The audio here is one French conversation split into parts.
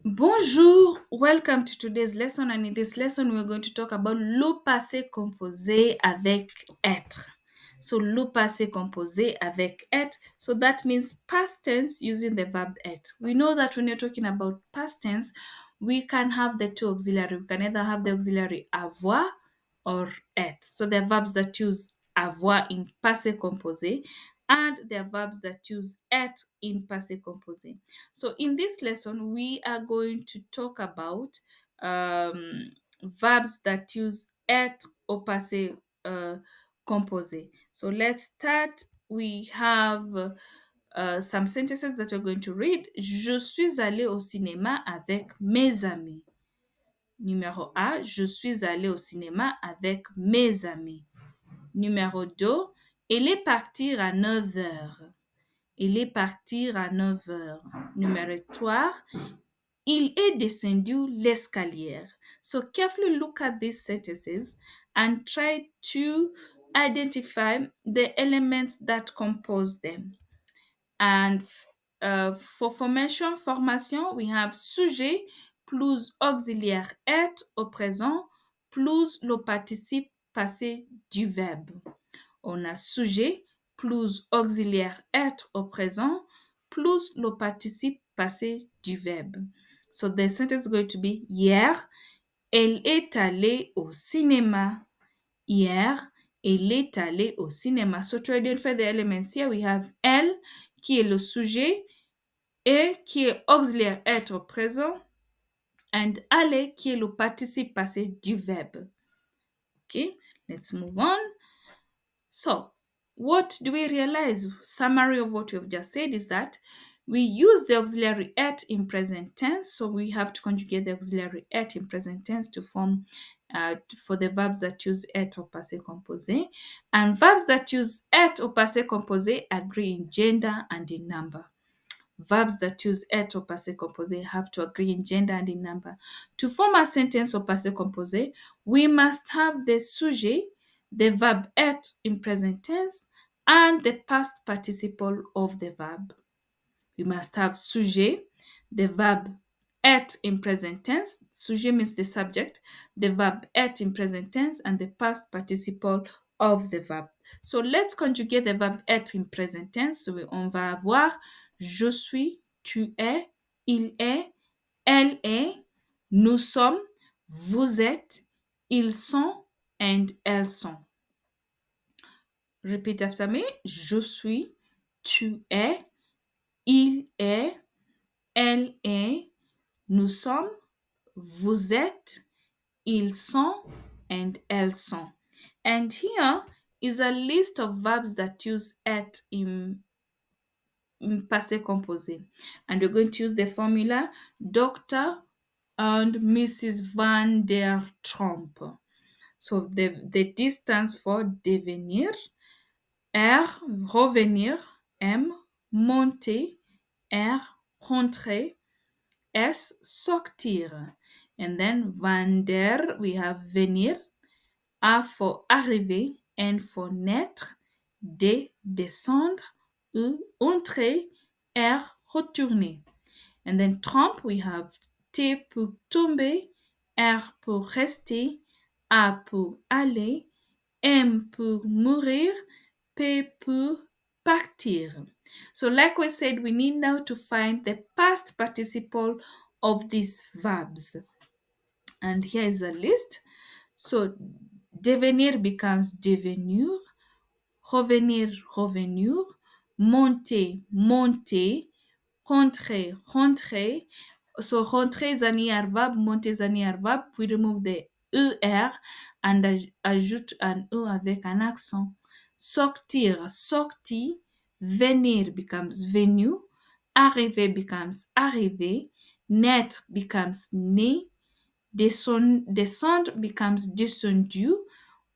Bonjour, welcome to today's lesson, and in this lesson we're going to talk about le passé composé avec être. So le passé composé avec être, so that means past tense using the verb être. We know that when you're talking about past tense, we can have the two auxiliary. We can either have the auxiliary avoir or être. So the verbs that use avoir in passé composé and the verbs that use être in passé composé. So in this lesson, we are going to talk about verbs that use être au passé composé. So let's start. We have some sentences that we're going to read. Je suis allé au cinéma avec mes amis. Numéro A, je suis allé au cinéma avec mes amis. Numéro 2, il est parti à 9 heures. Il est parti à 9 heures. Numéro 3, il est descendu l'escalier. So carefully look at these sentences and try to identify the elements that compose them. And for formation, we have sujet plus auxiliaire être au présent plus le participe passé du verbe. On a sujet plus auxiliaire être au présent plus le participe passé du verbe. So the sentence is going to be hier, elle est allée au cinéma. Hier, elle est allée au cinéma. So to identify the elements here, we have elle qui est le sujet et qui est auxiliaire être au présent and aller qui est le participe passé du verbe. Okay, let's move on. So, what do we realize? Summary of what we have just said is that we use the auxiliary être in present tense, so we have to conjugate the auxiliary être in present tense to form for the verbs that use être au passé composé. And verbs that use être au passé composé agree in gender and in number. Verbs that use être au passé composé have to agree in gender and in number. To form a sentence au passé composé, we must have the sujet, the verb être in present tense, and the past participle of the verb. We must have sujet, the verb être in present tense. Sujet means the subject, the verb être in present tense, and the past participle of the verb. So let's conjugate the verb être in present tense. So on va avoir je suis, tu es, il est, elle est, nous sommes, vous êtes, ils sont, and elles sont. Repeat after me. Je suis, tu es, il est, elle est, nous sommes, vous êtes, ils sont, and elles sont. And here is a list of verbs that use être in passé composé. And we're going to use the formula Dr. and Mrs. Van der Tromp. So the D stands for devenir, R, revenir, M, monter, R, rentrer, S, sortir. And then Van der, we have venir, A for arriver, N for naître, D, descendre, E, entrer, R, retourner. And then trompe, we have T pour tomber, R pour rester, A pour aller, M pour mourir, P pour partir. So like we said, we need now to find the past participle of these verbs. And here is a list. So devenir becomes devenir, revenir, revenir, monter, monter, rentrer, rentrer. So rentrer is an ER verb, monter is an ER verb. We remove the ER and ajoute un E avec un accent. Sortir, sorti. Venir becomes venu. Arriver becomes arrivé. Naître becomes né. Descendre becomes descendu.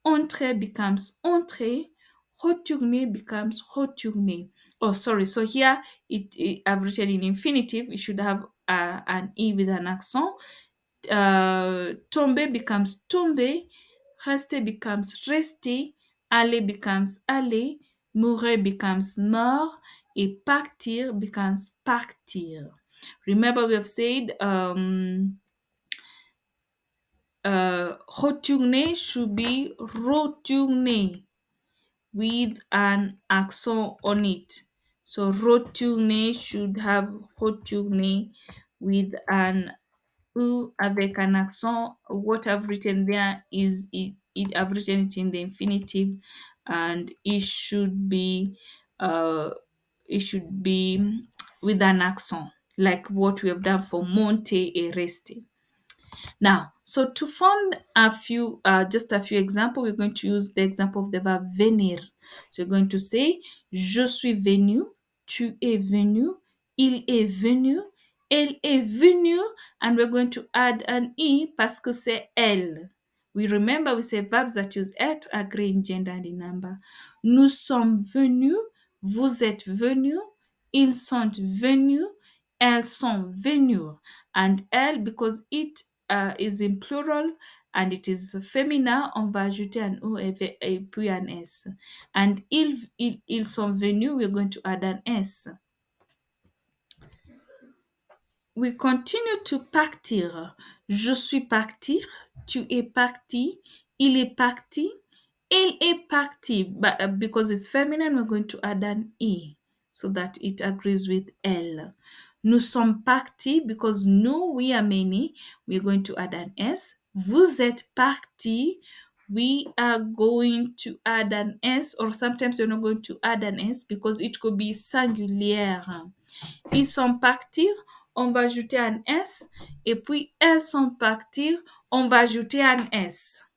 Entrer becomes entré. Retourner becomes retourné. Oh, sorry. So here I've written in infinitive. It should have an E with an accent. Tomber becomes tombé. Rester becomes resté. Aller becomes aller. Mourir becomes mort. Et partir becomes partir. Remember, we have said retourner should be retourner with an accent on it. So retourner should have retourner with an ou avec an accent. What I've written there is I've written it in the infinitive, and uh, it should be with an accent, like what we have done for monter et rester. Now, so to form just a few examples, we're going to use the example of the verb venir. So you're going to say, je suis venu, tu es venu, il est venu, elle est venue, and we're going to add an e parce que c'est elle. We say verbs that use être agree in gender and in number. Nous sommes venus, vous êtes venus, ils sont venus, elles sont venues. And elle, because it is in plural and it is féminin, on va ajouter un O et puis un S. And ils sont venus, we're going to add an S. We continue to partir. Je suis parti, tu es parti, il est parti, elle est partie. But because it's feminine, we're going to add an E so that it agrees with elle. Nous sommes partis, because nous, we are many, we're going to add an S. Vous êtes partis, we are going to add an S, or sometimes you're not going to add an S because it could be singulière. Ils sont partis, on va ajouter un S, et puis elles sont parties, on va ajouter un S.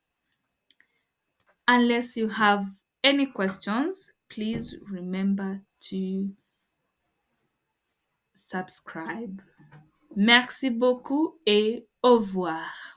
Unless you have any questions, please remember to subscribe. Merci beaucoup et au revoir.